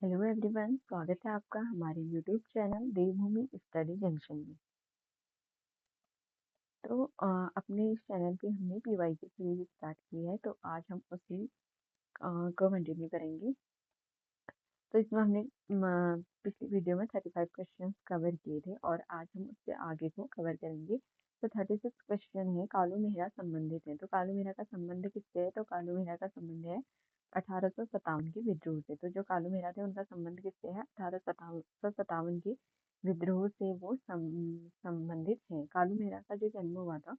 Hello everyone, स्वागत है आपका हमारे यूट्यूब चैनल देवभूमि स्टडी जंक्शन में। तो अपने इस चैनल पे हमने पीवाई की सीरीज स्टार्ट की है, तो आज हम उसी को कंटिन्यू करेंगे। तो इसमें हमने पिछली वीडियो में 35 क्वेश्चंस कवर किए थे और आज हम उससे आगे को कवर करेंगे। तो 36 क्वेश्चन है कालू मेहरा संबंधित है। तो कालू मेहरा का संबंध किससे है? तो कालू मेहरा का संबंध है 1857 के विद्रोह से। तो जो कालू मेहरा थे उनका संबंध किससे है? 1857 के विद्रोह से वो संबंधित है। कालू मेहरा का जो जन्म हुआ था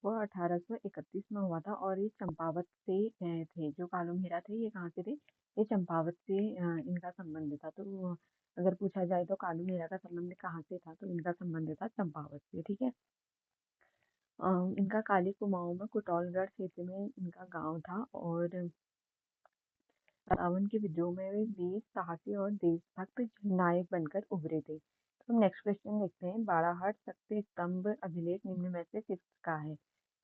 वो 1831 में हुआ था और ये चंपावत से थे। जो कालू मेहरा थे ये कहाँ से थे? ये चंपावत से इनका संबंध था। तो अगर पूछा जाए तो कालू मेहरा का संबंध कहाँ से था, तो इनका संबंध था चंपावत से। ठीक है। इनका काली कुमाऊं में कुटौलगढ़ क्षेत्र में इनका गांव था और रावण के विद्रोह में वे वीर साहसी और देशभक्त नायक बनकर उभरे थे। तो हम नेक्स्ट क्वेश्चन देखते हैं। बाड़ाहाट शक्ति स्तंभ अभिलेख निम्न में से किसका है?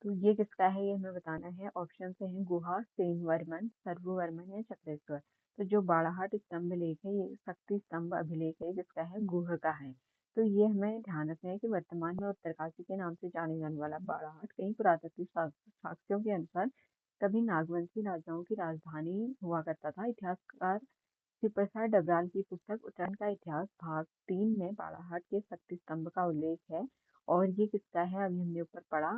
तो ये किसका है ये हमें बताना है। ऑप्शन से है गुहा, सेनवर्मन, सर्ववर्मन या चक्रेश्वर। तो जो बाड़ाहाट स्तंभ लेख है ये शक्ति स्तंभ अभिलेख है जिसका है गुह का है। तो ये हमें ध्यान रखना है कि वर्तमान में उत्तरकाशी के नाम से जाने जाने वाला बाड़ाहाट कई पुरातत्व साक्ष्यों के अनुसार कभी नागवंशी राजाओं की राजधानी हुआ करता था। इतिहासकार श्रीप्रसाद डबराल की पुस्तक उत्तराखंड का इतिहास भाग 3 में बाड़ाहाट के शक्ति स्तंभ का उल्लेख है। और ये किसका है? अभी हमने ऊपर पढ़ा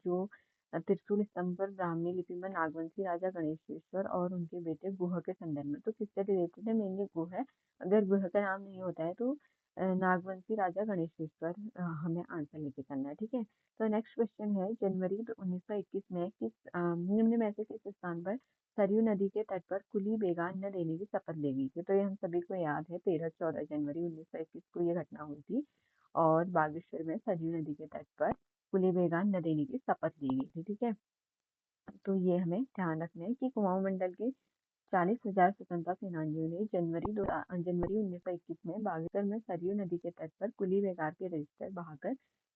जो त्रिशूल स्तंभ पर ब्राह्मी लिपि में नागवंशी राजा गणेशेश्वर और उनके बेटे गुह के संदर्भ में। तो किससे रिलेटेड है? मेनली गुह है। अगर गुह का नाम नहीं होता है तो नागवंशी राजा गणेशेश्वर हमें आंसर लेके करना है। ठीक है। तो नेक्स्ट क्वेश्चन है जनवरी 1921 में किस निम्न में से किस स्थान पर सरयू नदी के तट पर कुली बेगान न देने की शपथ ली गई थी? तो ये हम सभी को याद है 13-14 जनवरी 1921 को ये घटना हुई थी और बागेश्वर में सरयू नदी के तट पर कुली बेगान न देने की शपथ ली गई थी। ठीक है। तो ये हमें ध्यान रखना है कि कुमाऊं मंडल के 40,000 स्वतंत्रता सेनानियों ने जनवरी 1921 में बागेश्वर में सरयू नदी के तट पर कुली बेगार के रजिस्टर बहाकर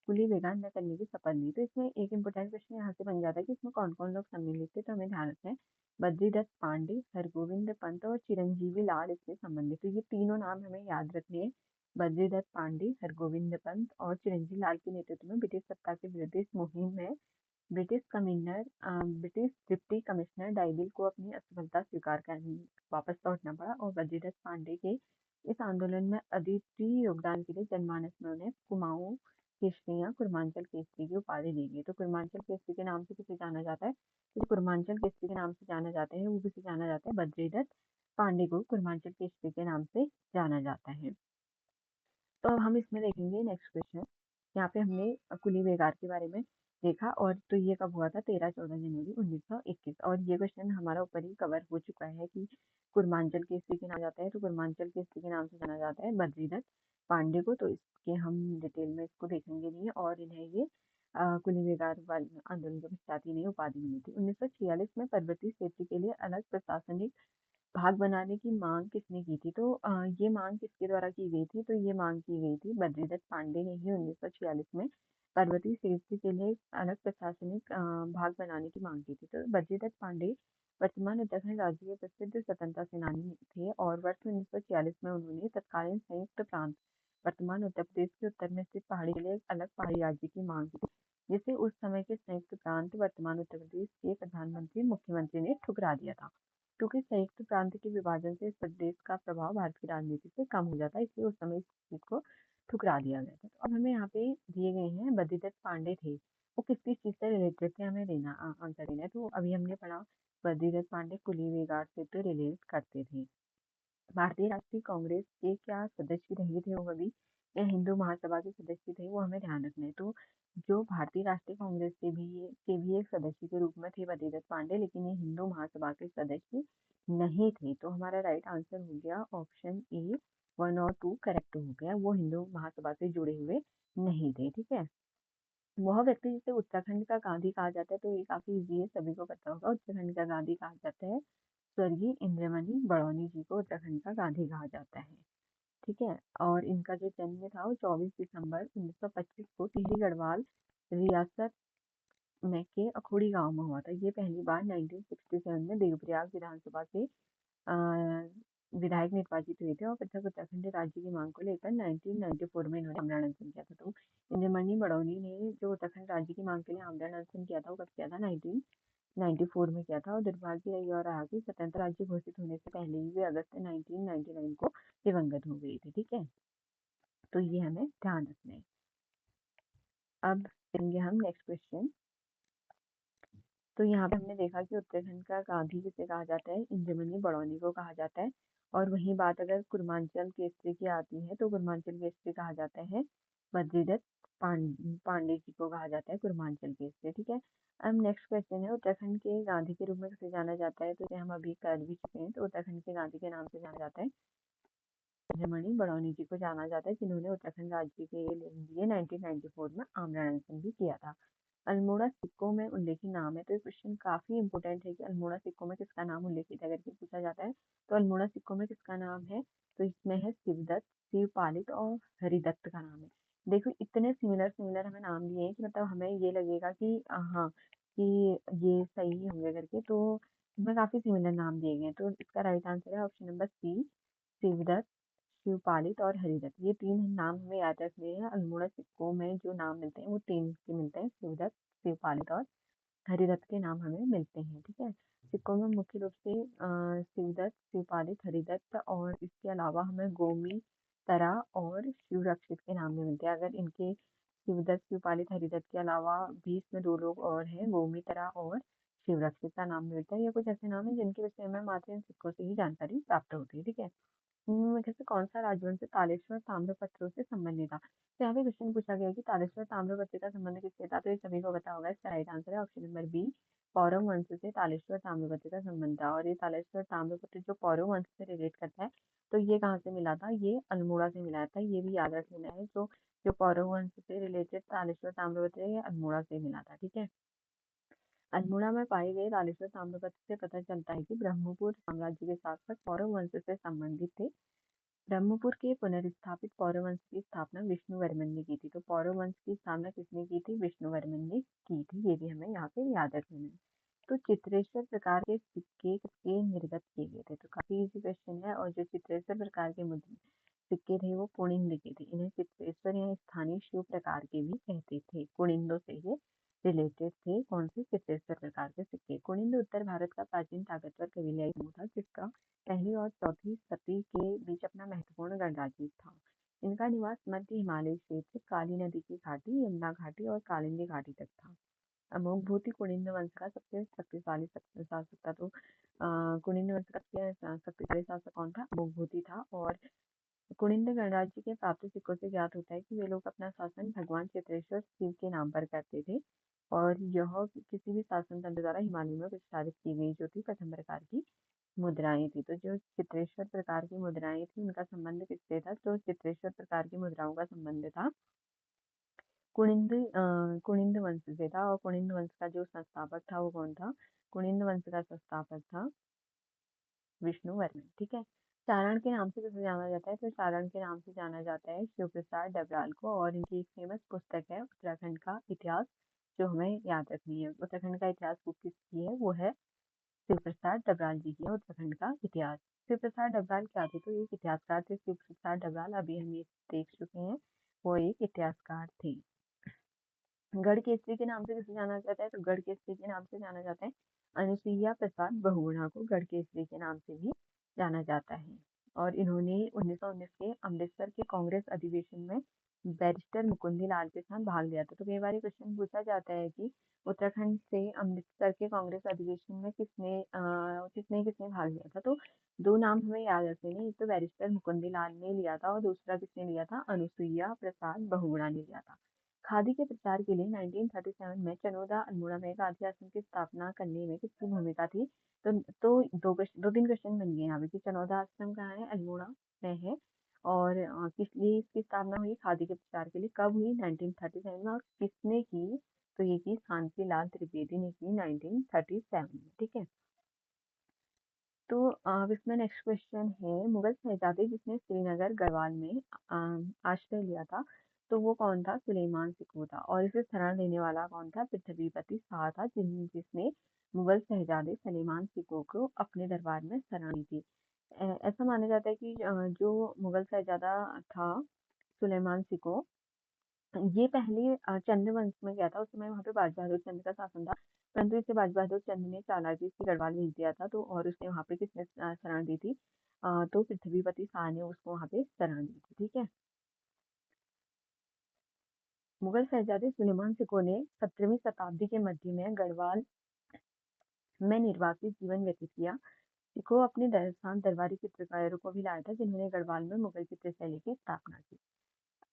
कुली बेगार न करने की शपथ ली। तो इसमें एक इंपॉर्टेंट क्वेश्चन यहाँ से बन जाता है कि इसमें कौन कौन लोग सम्मिलित थे। तो हमें ध्यान रखना है बद्रीदत्त पांडे, हरगोविंद पंत और चिरंजीवी लाल इससे संबंधित। तो ये तीनों नाम हमें याद रखने हैं। बद्रीदत्त पांडे, हरगोविंद पंत और चिरंजीवी लाल के नेतृत्व में ब्रिटिश सत्ता के विरुद्ध इस मुहिम में ब्रिटिश डिप्टी कमिश्नर डाइविल को अपनी असफलता स्वीकार कर वापस लौटना पड़ा और बद्रीदत्त पांडे के इस आंदोलन में अद्वितीय योगदान के लिए जनमानस में उन्हें कुमाऊं केसरी या कुर्मांचल केसरी की उपाधि दी गई। तो कुर्मांचल केसरी के नाम से किसे जाना जाता है? तो कुर्मांचल केसरी के नाम से जाना जाते हैं वो किसे जाना जाता है? बद्रीदत्त पांडे को कुर्मांचल केसरी के नाम से जाना जाता है। तो अब हम इसमें देखेंगे नेक्स्ट क्वेश्चन। यहाँ पे हमने कुली बेगार के बारे में देखा और तो ये कब हुआ था? 13-14 जनवरी 1921। और ये क्वेश्चन हमारा ऊपर ही कवर हो चुका है कि कुर्मांचल केसरी के नाम जाता है। तो कुर्मांचल केसरी के नाम से जाना जाता है बद्रीदत्त पांडे को। तो इसके हम डिटेल में इसको देखेंगे नहीं और इन्हें ये कुली बेगार वाले आंदोलन के पश्चात इन्हें उपाधि मिली थी। 1946 में पर्वतीय क्षेत्र के लिए अलग प्रशासनिक भाग बनाने की मांग किसने की थी? तो ये मांग किसके द्वारा की गई थी? तो ये मांग की गई थी बद्रीदत्त पांडे ने ही 1946 में पर्वतीय क्षेत्र के लिए अलग प्रशासनिक भाग बनाने की मांग की थी। तो बद्रीदत्त पांडे वर्तमान उत्तराखंड राज्य के प्रसिद्ध स्वतंत्रता सेनानी थे और वर्ष 1946 में उन्होंने तत्कालीन संयुक्त प्रांत वर्तमान उत्तर प्रदेश के उत्तर में स्थित पहाड़ी के लिए एक अलग पहाड़ी राज्य की मांग की थी, जिसे उस समय के संयुक्त प्रांत वर्तमान उत्तर प्रदेश के प्रधानमंत्री मुख्यमंत्री ने ठुकरा दिया था। क्योंकि संयुक्त प्रांत के विभाजन से इस प्रदेश का प्रभाव भारत की राजनीति से कम हो जाता है, इसलिए उस समय इस चीज को ठुकरा दिया गया था। तो अब हमें यहाँ पे दिए गए हैं बद्रीदत्त पांडे थे, वो किस किस चीज से रिलेटेड थे हमें देना आंसर देना है। तो अभी हमने पढ़ा बद्रीदत्त पांडे कुली बेगार से तो रिलेट करते थे। भारतीय राष्ट्रीय कांग्रेस के क्या सदस्य रहे थे वो कभी, या हिंदू महासभा के सदस्य थे, वो हमें ध्यान रखना है। तो जो भारतीय राष्ट्रीय कांग्रेस के भी एक सदस्य के रूप में थे बद्रीदत्त पांडे, लेकिन ये हिंदू महासभा के सदस्य नहीं थे। तो हमारा राइट आंसर हो गया ऑप्शन ए, 1 और 2 करेक्ट हो गया। वो हिंदू महासभा से जुड़े हुए नहीं थे। ठीक है। वह व्यक्ति जिसे उत्तराखंड का गांधी कहा जाता है, तो ये काफी इजी है, सभी को पता होगा। उत्तराखंड का गांधी कहा जाता है स्वर्गीय इंद्रमणि बड़ौनी जी को उत्तराखंड का गांधी कहा जाता है। ठीक है। और इनका जो जन्म था वो 24 दिसंबर 1925 को टिहरी गढ़वाल रियासत में के अखोड़ी गांव में हुआ था। ये पहली बार 1967 में देवप्रयाग विधानसभा से विधायक निर्वाचित हुए थे और पृथक उत्तराखंड राज्य की मांग को लेकर 1994 में इन्होंने आमरण अनशन किया था। तो इंद्रमणि बड़ौनी ने जो उत्तराखंड राज्य की मांग के लिए आमरण अनशन किया था वो कब किया था? 1994 में किया था। और दुर्भाग्य यही और रहा कि स्वतंत्र राज्य घोषित होने से पहले ही वे अगस्त 1999 को दिवंगत हो गई थी। ठीक है, तो ये हमें ध्यान रखना है। अब देखेंगे हम नेक्स्ट क्वेश्चन। तो यहाँ पे हमने देखा कि उत्तराखंड का गांधी किसे कहा जाता है? इंद्रमणि बड़ौनी को कहा जाता है। और वही बात अगर कुर्मांचल केसरी की आती है तो कुर्मांचल केसरी कहा जाता है बद्रीदत्त पांडे जी को कहा जाता है कुर्मांचल केसरी। ठीक है, अब नेक्स्ट क्वेश्चन है, उत्तराखंड के गांधी के रूप में किसे जाना जाता है? तो इसे हम अभी कर भी चुके हैं। तो उत्तराखंड के गांधी के नाम से जाना जाता है इंद्रमणि बड़ौनी जी को जाना जाता है, जिन्होंने उत्तराखंड राज्य के लिए 1994 में आमरण अनशन भी किया था। अल्मोड़ा सिक्कों में उल्लेखित नाम है। तो ये क्वेश्चन काफी इंपोर्टेंट है कि अल्मोड़ा सिक्कों में किसका नाम उल्लेखित है करके पूछा जाता है। तो अल्मोड़ा सिक्कों में किसका नाम है? तो इसमें है शिवदत्त, शिवपालित और हरिदत्त का नाम है। देखो इतने सिमिलर सिमिलर हमें नाम दिए हैं कि मतलब हमें ये लगेगा कि हाँ कि ये सही होंगे करके। तो इसमें काफी सिमिलर नाम दिए गए हैं। तो इसका राइट आंसर है option number C, Shivdatt, Shivpalit और हरिदत्त। ये तीन नाम हमें याद रखने हैं। अल्मोड़ा सिक्कों में जो नाम मिलते हैं वो तीन के मिलते हैं, शिवदत्त, शिवपालित और हरिदत्त के नाम हमें मिलते हैं। ठीक है, सिक्कों में मुख्य रूप से शिवदत्त, शिवपालित, हरिदत्त और इसके अलावा हमें गोमी तरा और शिवरक्षित के नाम भी मिलते हैं। अगर इनके शिवदत्त, शिवपालित, हरिदत्त के अलावा भी इसमें दो लोग और हैं, गोमी तरा और शिवरक्षित का नाम मिलता है। ये कुछ ऐसे नाम है जिनके विषय में मात्र इन सिक्कों से ही जानकारी प्राप्त होती है। ठीक है, में से कौन सा राजवंश तालेश्वर ताम्रपत्रों से संबंधित था? तो यहाँ पे क्वेश्चन पूछा गया है कि तालेश्वर ताम्रपत्र का संबंध किससे था? तो ये सभी को पता होगा। इसका राइट आंसर है ऑप्शन नंबर बी, पौरव वंश से तालेश्वर ताम्रपत्र का संबंध था। और ये तालेश्वर ताम्रपत्र जो पौरव वंश से रिलेट करता है, तो ये कहाँ से मिला था? ये अल्मोड़ा से मिला था। ये भी याद रख लेना है। तो जो पौरव वंश से रिलेटेड तालेश्वर ताम्रपत्र है, ये अल्मोड़ा से मिला था। ठीक है, अल्मोड़ा में पाए गए तालेश्वर ताम्रपत्र से पता चलता है कि ब्रह्मपुर साम्राज्य के साथ साथ पौरव वंश से संबंधित थे। ब्रह्मपुर के पुनर्स्थापित पौरव वंश की स्थापना विष्णुवर्मन ने की थी। तो पौरव वंश की स्थापना किसने की थी? विष्णुवर्मन ने की थी। ये भी हमें यहाँ पे याद रखना है। तो चित्रेश्वर प्रकार के सिक्के किसके निर्गत किए गए थे? तो काफी इजी क्वेश्चन है। और जो चित्रेश्वर प्रकार के सिक्के थे वो कुनिंद के थे। इन्हें चित्रेश्वर या स्थानीय शिव प्रकार के भी कहते थे। कुनिंदों से ये रिलेटेड थे। कौन से? चित्रेश्वर प्रकार के सिक्के। कुनिंद उत्तर भारत का प्राचीन ताकतवर कबीलाई समूह था, जिसका पहली और चौथी सदी के बीच अपना महत्वपूर्ण गणराज्य था। इनका निवास मध्य हिमालय क्षेत्र, काली नदी की घाटी, यमुना घाटी और कालिंदी घाटी तक था। अमोघभूति कुनिंद वंश का सबसे शक्तिशाली शासक था। तो कुनिंद वंश का सबसे शक्तिशाली शासक कौन था? अमोघभूति था। और कुनिंद गणराज्य के प्राप्त सिक्कों से ज्ञात होता है कि वे लोग अपना शासन भगवान चित्रेश्वर शिव के नाम पर करते थे। और यह किसी भी शासन तंत्र द्वारा हिमालय में प्रसारित की गई जो थी प्रथम प्रकार की मुद्राएं थी। तो जो चित्रेश्वर प्रकार की मुद्राएं थी उनका संबंध किससे था? तो चित्रेश्वर प्रकार की मुद्राओं का संबंध था कुनिंद वंश से था। और कुनिंद वंश का जो संस्थापक था वो कौन था? कुनिंद वंश का संस्थापक था विष्णुवर्मन। ठीक है, चारण के नाम से किसे जाना जाता है? तो चारण के नाम से जाना जाता है शिव प्रसाद डबराल को। और इनकी एक फेमस पुस्तक है उत्तराखंड का इतिहास, जो हमें याद रखनी है। उत्तराखंड का इतिहास बुक किसकी है? वो है शिव प्रसाद डबराल जी की है, उत्तराखंड का इतिहास। शिव प्रसाद डबराल क्या थे? तो एक इतिहासकार थे शिव प्रसाद डबराल। अभी हम ये देख चुके हैं, वो एक इतिहासकार थे। गढ़ केसरी के नाम से किसे जाना जाता है? तो गढ़ केसरी के नाम से जाना जाता है अनुसुईया प्रसाद बहुगुणा को गढ़ केसरी के नाम से भी जाना जाता है। और इन्होंने 1919 के अमृतसर के कांग्रेस अधिवेशन में बैरिस्टर मुकुंदी लाल के साथ भाग लिया था। तो कई बार क्वेश्चन पूछा जाता है कि उत्तराखंड से अमृतसर के कांग्रेस अधिवेशन में किसने किसने भाग लिया था? तो दो नाम हमें याद रखने हैं। एक तो बैरिस्टर मुकुंदी लाल ने लिया था और दूसरा किसने लिया था? अनुसुईया प्रसाद बहुगुणा ने लिया था। खादी के प्रचार के लिए 1937 में चनोदा अल्मोड़ा में गांधी आश्रम की स्थापना करने में किसकी भूमिका थी? दो तीन क्वेश्चन बन गए यहाँ पे कि चनोदा आश्रम कहाँ है? अल्मोड़ा में है। और किस लिए इसकी स्थापना हुई? खादी के प्रचार के लिए। कब हुई? 1937 में। और किसने की? तो ये की शांति लाल त्रिवेदी ने की 1937 में। ठीक है, तो अब इसमें नेक्स्ट क्वेश्चन है, मुगल शहजादे जिसने श्रीनगर गढ़वाल में आश्रय लिया था, तो वो कौन था? सुलेमान सिक्कू था। और इसे शरण देने वाला कौन था? पृथ्वीपति शाह था, जिसने मुगल शहजादे सुलेमान सिक्कू को अपने दरबार में शरण दी थी। ऐसा माना जाता है कि जो मुगल शहजादा था सुलेमान सिको, ये पहले चंद वंश में गया था। उस समय वहाँ पे बाज बहादुर चंद का शासन था, परंतु इसे बाज बहादुर चंद ने चालाकी से गढ़वाल भेज दिया था। तो और उसने वहाँ पे किसने शरण दी थी, तो पृथ्वीपति शाह ने उसको वहाँ पे शरण दी थी। ठीक है। मुगल शहजादे सुलेमान सिको ने 17वीं शताब्दी के मध्य में गढ़वाल में निर्वासित जीवन व्यतीत किया। सिको अपने साथ दरबारी चित्रकारों को भी लाया था, जिन्होंने गढ़वाल में मुगल चित्रशैली की स्थापना की।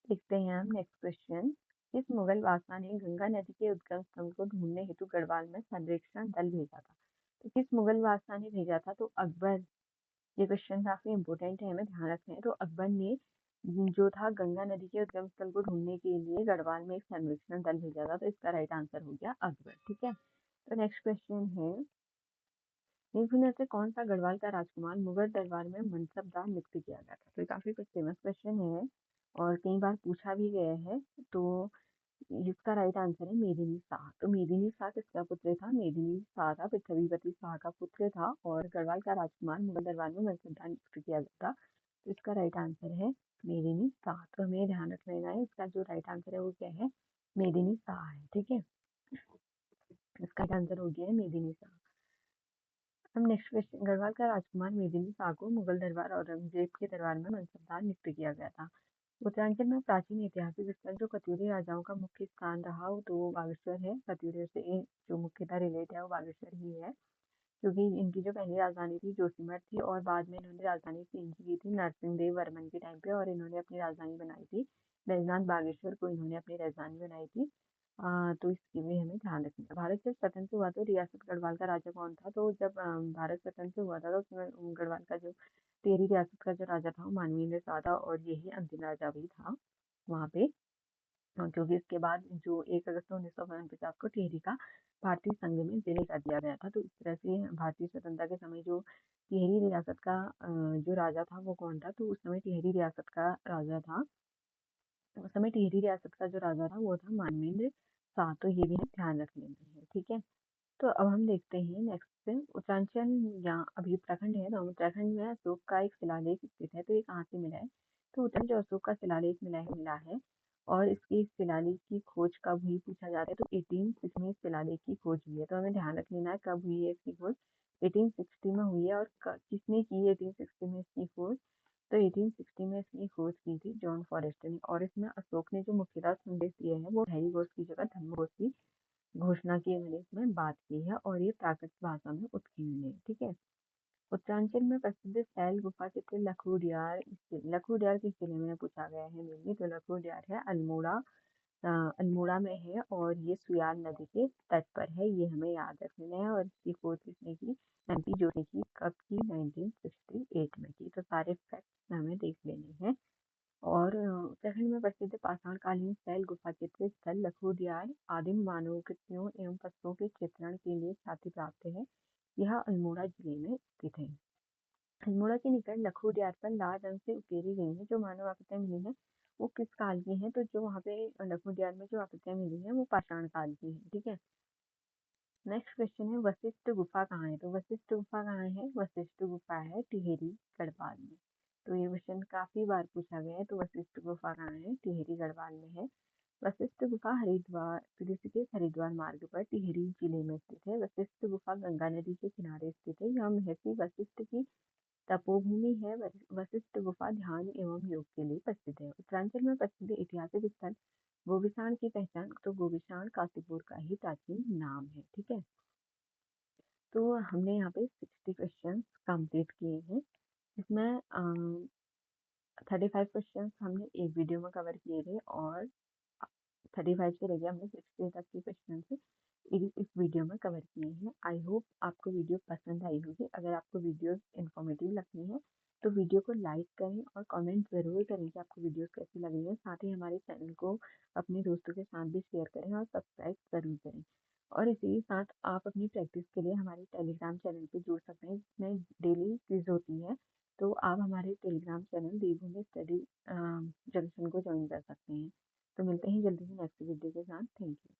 देखते हैं हम नेक्स्ट क्वेश्चन। किस मुगल बादशाह ने गंगा नदी के उद्गम स्थल को ढूंढने हेतु गढ़वाल में सर्वेक्षण दल भेजा था? तो किस मुगल बादशाह ने भेजा था? तो अकबर। ये क्वेश्चन काफी इंपॉर्टेंट है, हमें ध्यान रखना है। तो अकबर ने जो था गंगा नदी के उद्गम स्थल को ढूंढने के लिए गढ़वाल में एक सर्वेक्षण दल भेजा था। तो इसका राइट आंसर हो गया अकबर। ठीक है। तो नेक्स्ट क्वेश्चन है, निम्न में से कौन सा गढ़वाल का राजकुमार मुगल दरबार में मनसबदार नियुक्त किया गया था? तो ये काफी कुछ फेमस क्वेश्चन है और कई बार पूछा भी गया है। तो इसका राइट आंसर है मेदिनी शाह। तो मेदिनी शाह किसका पुत्र था? मेदिनी शाह था पृथ्वीपति शाह का पुत्र था, और गढ़वाल का राजकुमार मुगल दरबार में मनसबदार नियुक्त किया गया था। तो इसका राइट आंसर है मेदिनी शाह। तो हमें ध्यान रख लेना है, इसका जो राइट आंसर है वो क्या है? मेदिनी शाह है। ठीक है। इसका आंसर हो गया है मेदिनी शाह। हम नेक्स्ट क्वेश्चन, गढ़वाल का राजकुमार मेदिनी शाह को मुगल दरबार और औरंगजेब के दरबार में मनसबदार नियुक्त किया गया था। उत्तरांचल में प्राचीन ऐतिहासिक स्थल जो कत्यूरी राजाओं का मुख्य स्थान रहा हो, तो वो बागेश्वर है। कत्यूरी से जो मुख्यतः रिलेट है वो बागेश्वर ही है, क्योंकि इनकी जो पहली राजधानी थी जोशीमठ थी, और बाद में इन्होंने राजधानी चेंज की थी नरसिंह देव वर्मन के टाइम पे, और इन्होंने अपनी राजधानी बनाई थी बैजनाथ बागेश्वर को इन्होंने अपनी राजधानी बनाई थी। तो इसकी भी हमें ध्यान रखना है। भारत जब स्वतंत्र हुआ तो रियासत गढ़वाल का राजा कौन था? तो जब भारत स्वतंत्र हुआ था तो उसमें गढ़वाल का जो टिहरी रियासत का जो राजा था वो मानवेंद्र शाह था, और यही अंतिम राजा भी था वहाँ पे। क्योंकि इसके बाद जो 1 अगस्त 1949 को टिहरी का भारतीय संघ में विलय कर दिया गया था। तो इस तरह से भारतीय स्वतंत्रता के समय जो टिहरी रियासत का जो राजा था वो कौन था? तो उस समय टिहरी रियासत का राजा था, उस समय टिहरी रियासत का जो राजा था वो था मानवेंद्र शाह। तो ये भी हमें ध्यान रख लेना है। ठीक है। तो अब हम देखते हैं नेक्स्ट पे, उत्तरांचल या अभी उत्तराखंड है, तो उत्तराखंड में अशोक का एक शिलालेख स्थित है। तो ये कहाँ से मिला है? तो उत्तराखंड जो अशोक का शिलालेख मिला है, और इसकी इस शिलालेख की खोज कब हुई पूछा जा रहा है। तो 1860 में इस शिलालेख की खोज हुई है। तो हमें ध्यान रख लेना है कब हुई है इसकी खोज। 1860 में हुई है। और किसने की 1860 में इसकी खोज? तो 1860 में इसकी खोज की थी जॉन फॉरेस्टर ने, और इसमें अशोक ने जो मुख्यतः संदेश दिए हैं वो हैरी घोष की जगह धर्म घोष की घोषणा की मैंने इसमें बात की है, और ये प्राकृत भाषा में उत्कीर्ण है। ठीक है। उत्तरांचल में प्रसिद्ध शैल गुफा चित्र लखुडियार, लखुडियार किस जिले में पूछा गया है मेनली? तो लखुडियार है अल्मोड़ा, अल्मोड़ा में है, और ये सुयाल नदी के तट पर है। ये हमें याद रखना है। और इसकी खोज किसने की? एमपी जोशी ने की। कब की? 1968 में की। तो सारे फैक्ट्स हमें देख लेने हैं। और उत्तराखंड में प्रसिद्ध पाषाणकालीन शैल गुफा चित्र स्थल लखुडियार आदिम मानव कृतियों एवं पत्थरों के चित्रण के लिए ख्याति प्राप्त है। यह अल्मोड़ा जिले में स्थित है। अल्मोड़ा के निकट लखुडियार पर लाल रंग से उकेरी गई है जो मानव आकृतियां मिली हैं वो किस काल की हैं? तो जो वहाँ पे लखुडियार में जो आकृतियां मिली हैं वो पाषाण काल की है। ठीक है। नेक्स्ट क्वेश्चन है, वशिष्ठ गुफा कहाँ है? तो वशिष्ठ गुफा कहाँ है? वशिष्ठ गुफा है टिहरी गढ़वाल में। तो ये क्वेश्चन काफी बार पूछा गया है। तो वशिष्ठ गुफा कहाँ है? टिहरी गढ़वाल में है। वशिष्ठ गुफा हरिद्वार ऋषिकेश हरिद्वार मार्ग पर टिहरी जिले में स्थित है। वशिष्ठ गुफा गंगा नदी के किनारे स्थित है। यह महर्षि वशिष्ठ की तपोभूमि है। वशिष्ठ गुफा ध्यान एवं योग के लिए प्रसिद्ध है। उत्तरांचल में प्रसिद्ध ऐतिहासिक स्थल गोविशाण की पहचान, तो गोविशाण काशीपुर का ही प्राचीन नाम है। ठीक है। तो हमने यहाँ पे 60 क्वेश्चन कंप्लीट किए हैं। इसमें 35 क्वेश्चन हमने एक वीडियो में कवर किए थे, और 35 से लेकर हमने 60 तक के क्वेश्चन इस वीडियो में कवर किए हैं। आई होप आपको वीडियो पसंद आई होगी। अगर आपको वीडियो इन्फॉर्मेटिव लगती है तो वीडियो को लाइक करें और कमेंट ज़रूर करें कि आपको वीडियो कैसी लग रही है। साथ ही हमारे चैनल को अपने दोस्तों के साथ भी शेयर करें और सब्सक्राइब ज़रूर करें। और इसी के साथ आप अपनी प्रैक्टिस के लिए हमारे टेलीग्राम चैनल पे जुड़ सकते हैं, जिसमें डेली क्विज होती है। तो आप हमारे टेलीग्राम चैनल देवभूमि स्टडी जंक्शन को ज्वाइन कर सकते हैं। तो मिलते हैं जल्दी ही नेक्स्ट वीडियो के साथ। Thank you.